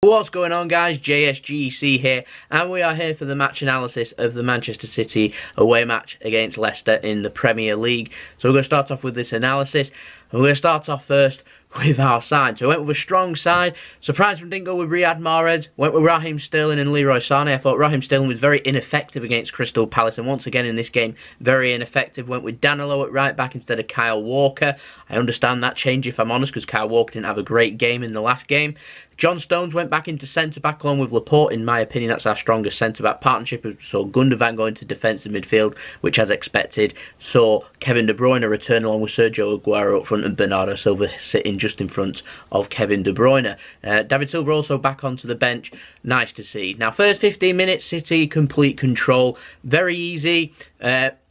What's going on, guys? JSGC here, and we are here for the match analysis of the Manchester City away match against Leicester in the Premier League. So we're going to start off with this analysis, and we're going to start off first with our side. So we went with a strong side. Surprised we didn't go with Riyad Mahrez. Went with Raheem Sterling and Leroy Sané. I thought Raheem Sterling was very ineffective against Crystal Palace, and once again in this game, very ineffective. Went with Danilo at right back instead of Kyle Walker. I understand that change, if I'm honest, because Kyle Walker didn't have a great game in the last game. John Stones went back into centre-back along with Laporte. In my opinion, that's our strongest centre-back partnership. Saw Gundogan going to defensive midfield, which, as expected, saw Kevin De Bruyne return along with Sergio Aguero up front and Bernardo Silva sitting just in front of Kevin De Bruyne. David Silva also back onto the bench. Nice to see. Now, first 15 minutes, City complete control. Very easy.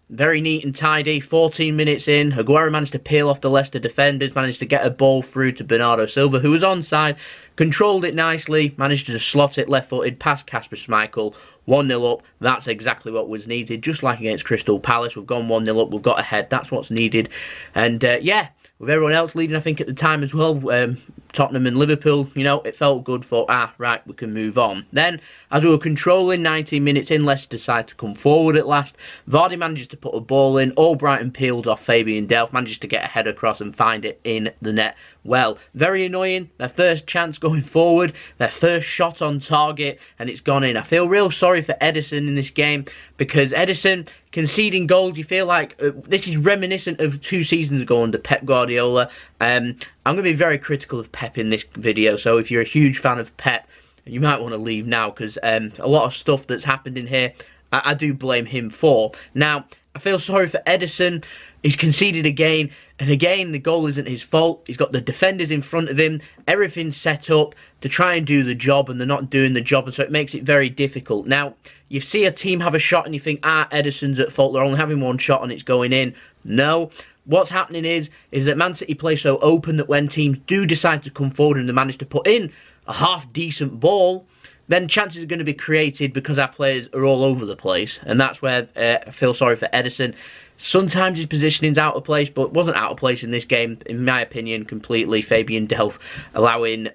Very neat and tidy. 14 minutes in, Aguero managed to peel off the Leicester defenders, managed to get a ball through to Bernardo Silva, who was onside, controlled it nicely, managed to slot it left-footed past Kasper Schmeichel. 1-0 up, that's exactly what was needed. Just like against Crystal Palace, we've gone 1-0 up, we've got ahead, that's what's needed. And yeah, with everyone else leading, I think, at the time as well, Tottenham and Liverpool, you know, it felt good for, right, we can move on. Then, as we were controlling, 19 minutes in, Leicester decided to come forward at last. Vardy manages to put a ball in, Albrighton peels off Fabian Delph, manages to get a header across and find it in the net. Well, very annoying, their first chance going forward, their first shot on target, and it's gone in. I feel real sorry for Ederson in this game, because Ederson conceding goals, you feel like this is reminiscent of 2 seasons ago under Pep Guardiola. I'm going to be very critical of Pep in this video, so if you're a huge fan of Pep, you might want to leave now, because a lot of stuff that's happened in here, I do blame him for. Now, I feel sorry for Ederson. He's conceded again, and again, the goal isn't his fault. He's got the defenders in front of him, everything's set up to try and do the job, and they're not doing the job, and so it makes it very difficult. Now, you see a team have a shot, and you think, Ederson's at fault, they're only having one shot, and it's going in. No. What's happening is that Man City play so open that when teams do decide to come forward and they manage to put in a half-decent ball, then chances are going to be created because our players are all over the place, and that's where I feel sorry for Ederson. Sometimes his positioning's out of place, but wasn't out of place in this game, in my opinion, completely. Fabian Delph allowing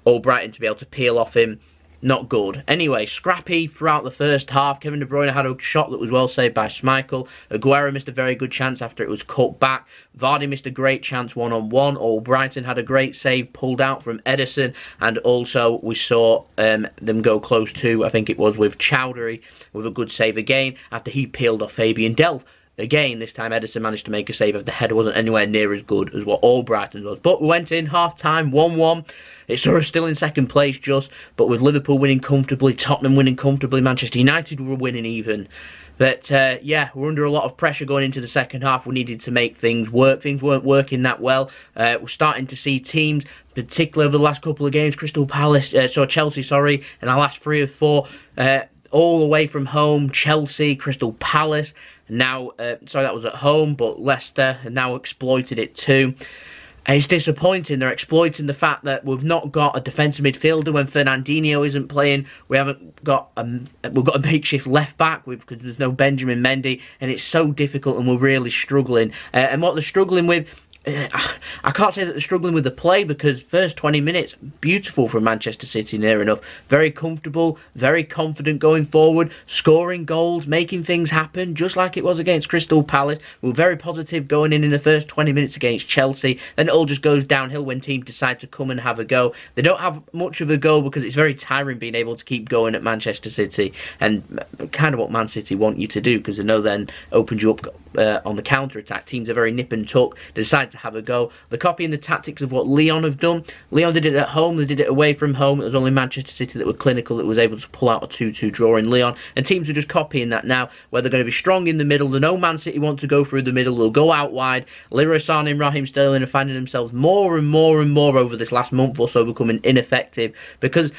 Albrighton to be able to peel off him. Not good. Anyway, scrappy throughout the first half. Kevin De Bruyne had a shot that was well saved by Schmeichel. Aguero missed a very good chance after it was cut back. Vardy missed a great chance one-on-one. Albrighton had a great save pulled out from Ederson. And also we saw them go close to, I think it was with Chowdhury, with a good save again after he peeled off Fabian Delph. Again, this time Ederson managed to make a save if the header wasn't anywhere near as good as what Albrighton was. But we went in half-time, 1-1. It saw us still in second place just, but with Liverpool winning comfortably, Tottenham winning comfortably, Manchester United were winning even. But yeah, we're under a lot of pressure going into the second half. We needed to make things work. Things weren't working that well. We're starting to see teams, particularly over the last couple of games, Chelsea, sorry, in our last 3 or 4, all away from home, Chelsea, Crystal Palace. Now, sorry, that was at home, but Leicester have now exploited it too. And it's disappointing. They're exploiting the fact that we've not got a defensive midfielder when Fernandinho isn't playing. We haven't got we've got a makeshift left back because there's no Benjamin Mendy, and it's so difficult, and we're really struggling. And what they're struggling with, I can't say that they're struggling with the play, because first 20 minutes, beautiful from Manchester City, near enough. Very comfortable, very confident going forward, scoring goals, making things happen, just like it was against Crystal Palace. We were very positive going in the first 20 minutes against Chelsea. Then it all just goes downhill when teams decide to come and have a go. They don't have much of a go because it's very tiring being able to keep going at Manchester City, and kind of what Man City want you to do, because they know then opens you up on the counter-attack. Teams are very nip and tuck. They decide to have a go. They're copying the tactics of what Lyon have done. Lyon did it at home, they did it away from home. It was only Manchester City that were clinical, that was able to pull out a 2-2 draw in Lyon, and teams are just copying that now, where they're going to be strong in the middle. They know Man City want to go through the middle, they'll go out wide. Leroy Sané and Raheem Sterling are finding themselves more and more and more over this last month or so becoming ineffective, because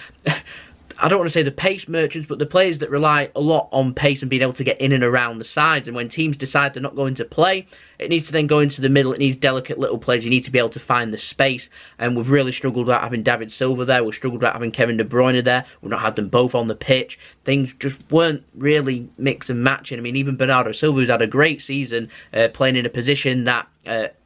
I don't want to say the pace merchants, but the players that rely a lot on pace and being able to get in and around the sides. And when teams decide they're not going to play, it needs to then go into the middle. It needs delicate little plays. You need to be able to find the space, and we've really struggled without having David Silva there. We've struggled without having Kevin De Bruyne there. We've not had them both on the pitch. Things just weren't really mix and matching. I mean, even Bernardo Silva, who's had a great season, playing in a position that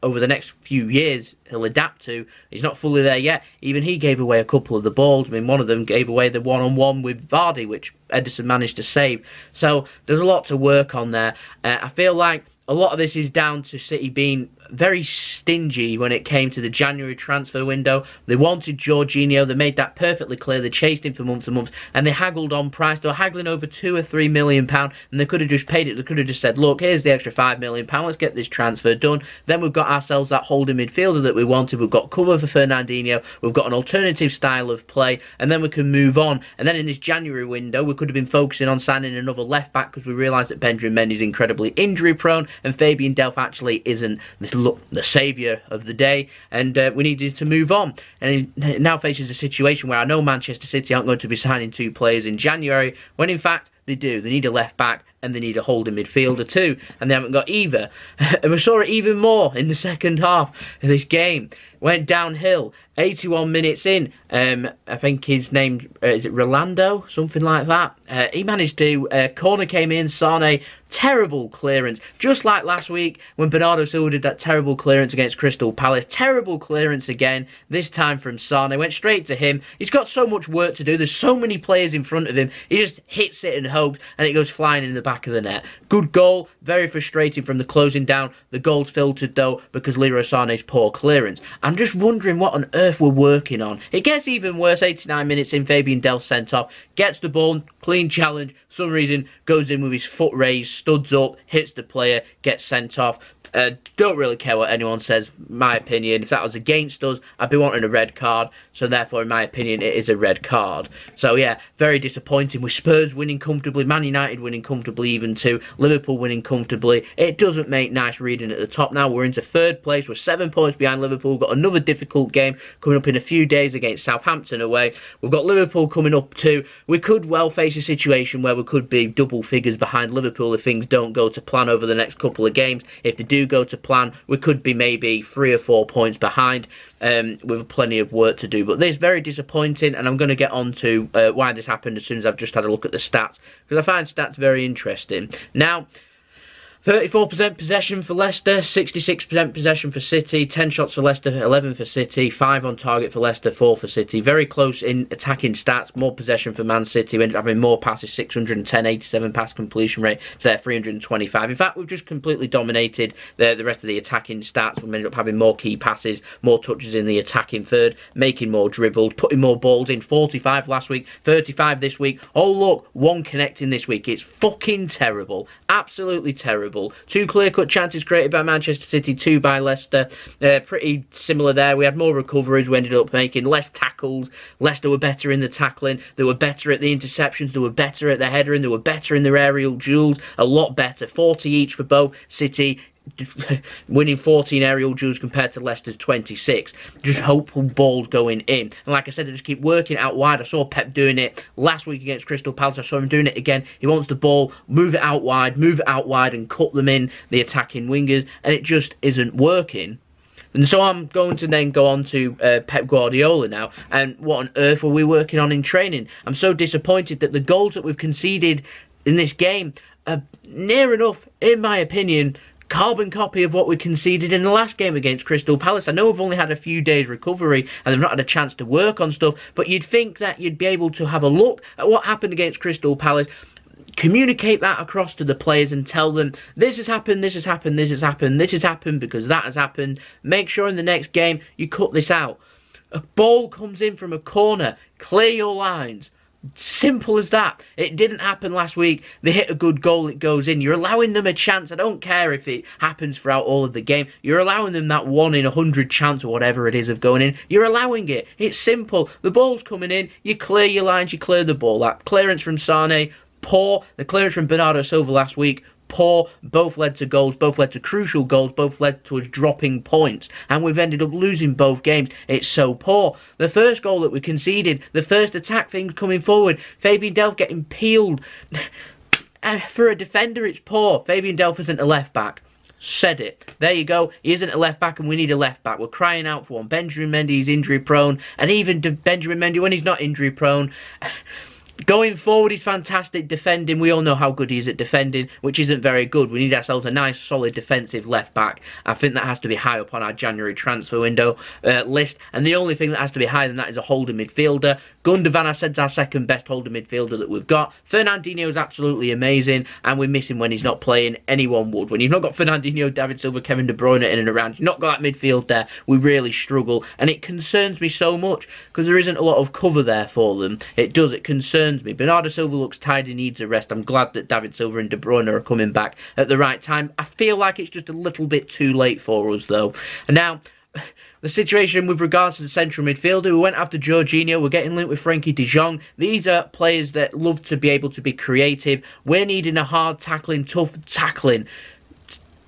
over the next few years he'll adapt to. He's not fully there yet. Even he gave away a couple of the balls. I mean, one of them gave away the one-on-one with Vardy, which Ederson managed to save. So there's a lot to work on there. I feel like a lot of this is down to City being very stingy when it came to the January transfer window. They wanted Jorginho. They made that perfectly clear. They chased him for months and months, and they haggled on price. They were haggling over £2 or £3 million, and they could have just paid it. They could have just said, look, here's the extra £5 million. Let's get this transfer done. Then we've got ourselves that holding midfielder that we wanted. We've got cover for Fernandinho. We've got an alternative style of play, and then we can move on. And then in this January window, we could have been focusing on signing another left-back because we realised that Benjamin Mendy's incredibly injury-prone, and Fabian Delph actually isn't the saviour of the day, and we needed to move on. And he now faces a situation where I know Manchester City aren't going to be signing 2 players in January, when in fact they do. They need a left back and they need a holding midfielder too, and they haven't got either. And we saw it even more in the second half of this game. Went downhill. 81 minutes in, I think his name, is it Rolando? Something like that. He managed to, corner came in, Sane, terrible clearance. Just like last week when Bernardo Silva did that terrible clearance against Crystal Palace. Terrible clearance again, this time from Sane. Went straight to him. He's got so much work to do. There's so many players in front of him. He just hits it and hopes, and it goes flying in the back of the net. Good goal. Very frustrating from the closing down. The goal's filtered though because Leroy Sané's poor clearance. I'm just wondering what on earth we're working on. It gets even worse. 89 minutes in, Fabian Delph sent off, gets the ball, clean challenge, for some reason goes in with his foot raised, studs up, hits the player, gets sent off. Don't really care what anyone says, my opinion. If that was against us, I'd be wanting a red card, so therefore in my opinion it is a red card. So yeah, very disappointing, with Spurs winning comfortably, Man United winning comfortably even too, Liverpool winning comfortably. It doesn't make nice reading at the top now. We're into 3rd place, we're 7 points behind Liverpool. We've got another difficult game coming up in a few days against Southampton away. We've got Liverpool coming up too. We could well face a situation where we could be double figures behind Liverpool if things don't go to plan over the next couple of games. If they do go to plan, we could be maybe 3 or 4 points behind, with plenty of work to do. But this is very disappointing, and I'm going to get on to why this happened as soon as I've just had a look at the stats, because I find stats very interesting. Now, 34% possession for Leicester, 66% possession for City, 10 shots for Leicester, 11 for City, 5 on target for Leicester, 4 for City. Very close in attacking stats, more possession for Man City. We ended up having more passes, 610, 87 pass completion rate to their 325. In fact, we've just completely dominated the rest of the attacking stats. We ended up having more key passes, more touches in the attacking third, making more dribbles, putting more balls in, 45 last week, 35 this week. Oh look, 1 connecting this week. It's fucking terrible, absolutely terrible. 2 clear-cut chances created by Manchester City, 2 by Leicester. Pretty similar there. We had more recoveries. We ended up making less tackles. Leicester were better in the tackling. They were better at the interceptions. They were better at the headering. They were better in their aerial duels. A lot better. 40 each for both. City winning 14 aerial duels compared to Leicester's 26. Just hopeful balls going in. And like I said, they just keep working out wide. I saw Pep doing it last week against Crystal Palace. I saw him doing it again. He wants the ball, move it out wide, and cut them in, the attacking wingers, and it just isn't working. And so I'm going to then go on to Pep Guardiola now, and what on earth were we working on in training? I'm so disappointed that the goals that we've conceded in this game are near enough, in my opinion, carbon copy of what we conceded in the last game against Crystal Palace. I know we've only had a few days recovery and they've not had a chance to work on stuff, but you'd think that you'd be able to have a look at what happened against Crystal Palace, communicate that across to the players and tell them this has happened, this has happened, this has happened, this has happened because that has happened. Make sure in the next game you cut this out. A ball comes in from a corner, clear your lines. Simple as that. It didn't happen last week. They hit a good goal, it goes in. You're allowing them a chance. I don't care if it happens throughout all of the game. You're allowing them that 1 in 100 chance or whatever it is of going in. You're allowing it. It's simple. The ball's coming in. You clear your lines. You clear the ball. That clearance from Sane, poor. The clearance from Bernardo Silva last week, poor. Both led to goals, both led to crucial goals, both led to us dropping points, and we've ended up losing both games. It's so poor. The first goal that we conceded, the first attack, things coming forward, Fabian Delph getting peeled. For a defender, it's poor. Fabian Delph isn't a left back. Said it. There you go. He isn't a left back and we need a left back. We're crying out for one. Benjamin Mendy is injury prone, and even Benjamin Mendy when he's not injury prone, going forward he's fantastic defending. We all know how good he is at defending, which isn't very good. We need ourselves a nice solid defensive left back. I think that has to be high up on our January transfer window list, and the only thing that has to be higher than that is a holding midfielder. Gundogan, I said, is our second best holding midfielder that we've got. Fernandinho is absolutely amazing, and we miss him when he's not playing. Anyone would. When you've not got Fernandinho, David Silva, Kevin De Bruyne in and around, you've not got that midfield there, we really struggle, and it concerns me so much, because there isn't a lot of cover there for them. It does, it concerns me. Bernardo Silva looks tired, he needs a rest. I'm glad that David Silva and De Bruyne are coming back at the right time. I feel like it's just a little bit too late for us, though. And now, the situation with regards to the central midfielder, we went after Jorginho, we're getting linked with Frenkie de Jong. These are players that love to be able to be creative. We're needing a hard tackling, tough tackling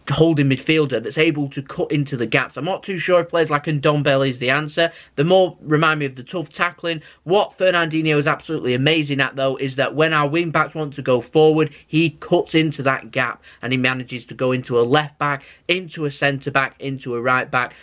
holding midfielder that's able to cut into the gaps. I'm not too sure if players like Ndombele is the answer. The more remind me of the tough tackling. What Fernandinho is absolutely amazing at, though, is that when our wing backs want to go forward, he cuts into that gap and he manages to go into a left back, into a centre back, into a right back.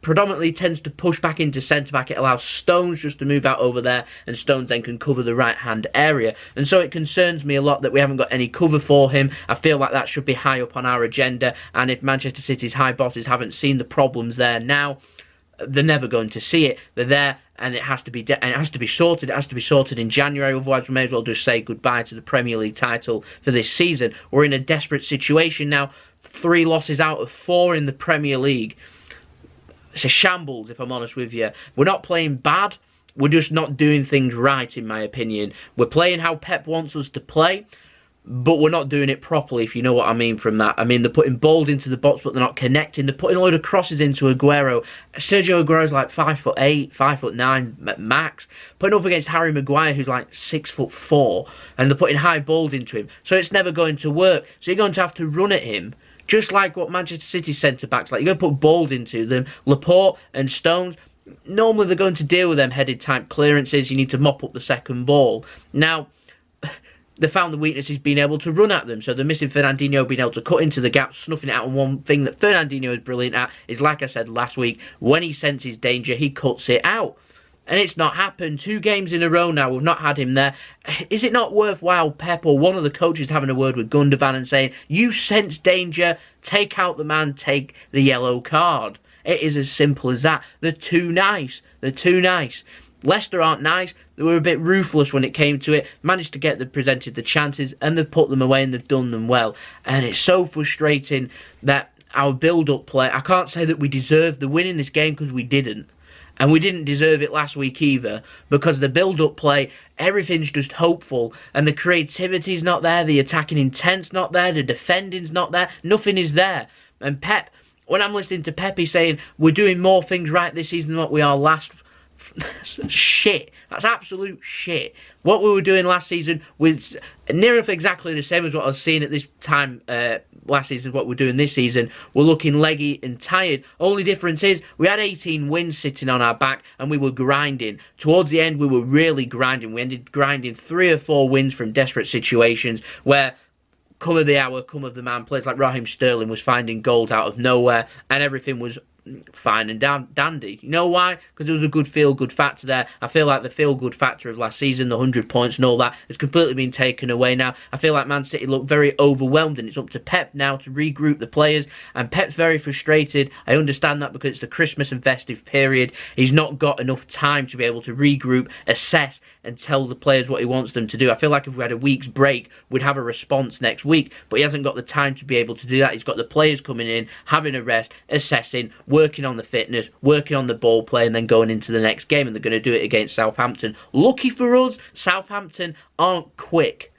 Predominantly tends to push back into centre back. It allows Stones just to move out over there, and Stones then can cover the right hand area. And so it concerns me a lot that we haven't got any cover for him. I feel like that should be high up on our agenda, and if Manchester City's high bosses haven't seen the problems there now, they're never going to see it. They're there, and it has to be sorted. It has to be sorted in January. Otherwise, we may as well just say goodbye to the Premier League title for this season. We're in a desperate situation now. 3 losses out of 4 in the Premier League. It's a shambles, if I'm honest with you. We're not playing bad. We're just not doing things right, in my opinion. We're playing how Pep wants us to play, but we're not doing it properly, if you know what I mean from that. I mean, they're putting balls into the box, but they're not connecting. They're putting a load of crosses into Aguero. Sergio Aguero's like 5'8", 5'9" max. Putting up against Harry Maguire, who's like 6'4", and they're putting high balls into him. So it's never going to work. So you're going to have to run at him. Just like what Manchester City centre-backs, like, you're going to put balls into them. Laporte and Stones, normally they're going to deal with them headed type clearances. You need to mop up the second ball. Now, they found the weakness is being able to run at them. So they're missing Fernandinho being able to cut into the gap, snuffing it out. And one thing that Fernandinho is brilliant at is, like I said last week, when he senses danger, he cuts it out. And it's not happened. 2 games in a row now, we've not had him there. Is it not worthwhile Pep or one of the coaches having a word with Gundogan and saying, you sense danger, take out the man, take the yellow card? It is as simple as that. They're too nice. They're too nice. Leicester aren't nice. They were a bit ruthless when it came to it. Managed to get them presented the chances, and they've put them away and they've done them well. And it's so frustrating that our build-up play, I can't say that we deserved the win in this game because we didn't. And we didn't deserve it last week either, because the build-up play, everything's just hopeful, and the creativity's not there, the attacking intent's not there, the defending's not there, nothing is there. And Pep, when I'm listening to Pep, he's saying, we're doing more things right this season than what we are last. Shit. That's absolute shit. What we were doing last season was near enough exactly the same as what I was seeing at this time last season as what we're doing this season. We're looking leggy and tired. Only difference is we had 18 wins sitting on our back and we were grinding. Towards the end, we were really grinding. We ended grinding 3 or 4 wins from desperate situations where come of the hour, come of the man, players like Raheem Sterling was finding goals out of nowhere and everything was fine and dandy. You know why? Because there was a good feel-good factor there. I feel like the feel-good factor of last season, the 100 points and all that, has completely been taken away now. I feel like Man City look very overwhelmed, and it's up to Pep now to regroup the players, and Pep's very frustrated. I understand that because it's the Christmas and festive period. He's not got enough time to be able to regroup, assess, and tell the players what he wants them to do. I feel like if we had a week's break, we'd have a response next week, but he hasn't got the time to be able to do that. He's got the players coming in, having a rest, assessing, working on the fitness, working on the ball play, and then going into the next game, and they're going to do it against Southampton. Lucky for us, Southampton aren't quick,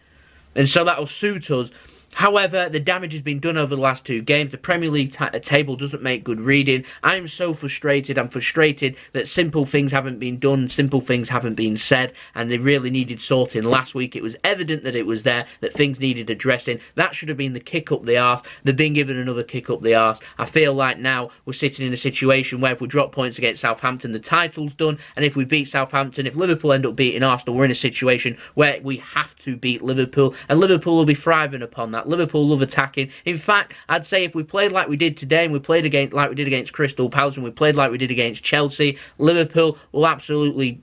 and so that'll suit us. However, the damage has been done over the last 2 games. The Premier League table doesn't make good reading. I am so frustrated. I'm frustrated that simple things haven't been done, simple things haven't been said, and they really needed sorting last week. It was evident that it was there, that things needed addressing. That should have been the kick up the arse. They're being given another kick up the arse. I feel like now we're sitting in a situation where if we drop points against Southampton, the title's done, and if we beat Southampton, if Liverpool end up beating Arsenal, we're in a situation where we have to beat Liverpool, and Liverpool will be thriving upon that. that. Liverpool love attacking. In fact, I'd say if we played like we did today, and we played like we did against Crystal Palace, and we played like we did against Chelsea, Liverpool will absolutely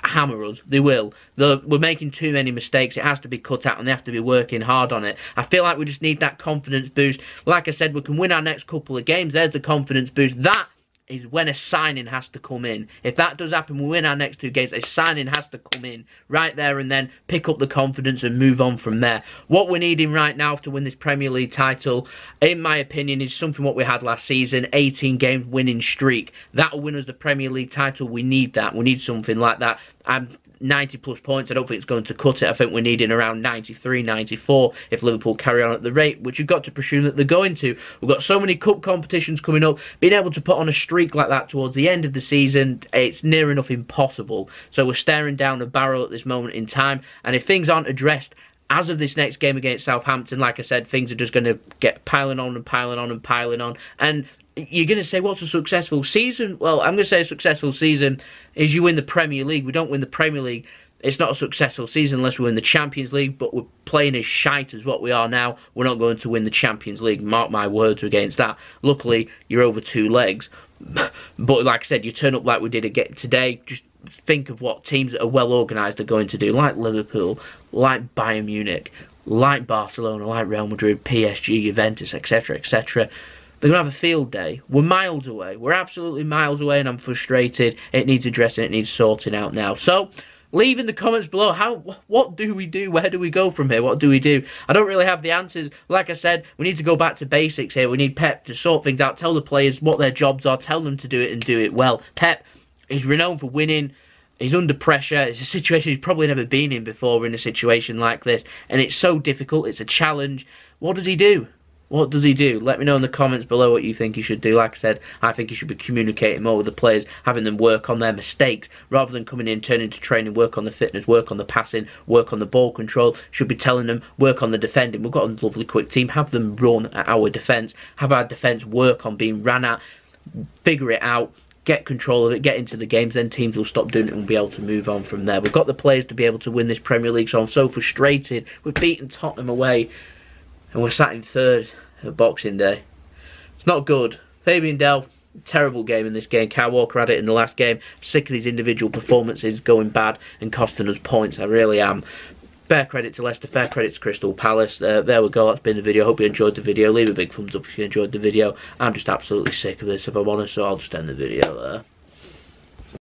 hammer us. They will. We're making too many mistakes. It has to be cut out, and they have to be working hard on it. I feel like we just need that confidence boost. Like I said, we can win our next couple of games. There's the confidence boost. That is when a signing has to come in. If that does happen, we win our next 2 games, a signing has to come in right there and then, pick up the confidence and move on from there. What we're needing right now to win this Premier League title, in my opinion, is something what we had last season, 18 game winning streak. That'll win us the Premier League title. We need that. We need something like that. 90 plus points, I don't think it's going to cut it. I think we're needing around 93, 94 if Liverpool carry on at the rate, which you've got to presume that they're going to. We've got so many cup competitions coming up. Being able to put on a streak like that towards the end of the season, it's near enough impossible. So we're staring down a barrel at this moment in time, and if things aren't addressed as of this next game against Southampton, like I said, things are just going to get piling on and piling on and piling on. And you're going to say, what's a successful season? Well, I'm going to say a successful season is you win the Premier League. We don't win the Premier League, it's not a successful season unless we win the Champions League, but we're playing as shite as what we are now. We're not going to win the Champions League. Mark my words against that. Luckily, you're over 2 legs. But like I said, you turn up like we did again today. Just think of what teams that are well organised are going to do, like Liverpool, like Bayern Munich, like Barcelona, like Real Madrid, PSG, Juventus, etc., etc. They're going to have a field day. We're miles away. We're absolutely miles away, and I'm frustrated. It needs addressing. It needs sorting out now. So, leave in the comments below, what do we do? Where do we go from here? What do we do? I don't really have the answers. Like I said, we need to go back to basics here. We need Pep to sort things out, tell the players what their jobs are, tell them to do it and do it well. Pep is renowned for winning. He's under pressure. It's a situation he's probably never been in before, in a situation like this. And it's so difficult. It's a challenge. What does he do? What does he do? Let me know in the comments below what you think he should do. Like I said, I think he should be communicating more with the players, having them work on their mistakes, rather than coming in, turning to training, work on the fitness, work on the passing, work on the ball control. Should be telling them, work on the defending. We've got a lovely quick team. Have them run at our defence. Have our defence work on being ran at. Figure it out. Get control of it, get into the games, then teams will stop doing it and be able to move on from there. We've got the players to be able to win this Premier League, so I'm so frustrated. We've beaten Tottenham away, and we're sat in 3rd at Boxing Day. It's not good. Fabian Delph, terrible game in this game. Kyle Walker had it in the last game. I'm sick of these individual performances going bad and costing us points. I really am. Fair credit to Leicester, fair credit to Crystal Palace. There we go, that's been the video. Hope you enjoyed the video. Leave a big thumbs up if you enjoyed the video. I'm just absolutely sick of this, if I'm honest, so I'll just end the video there.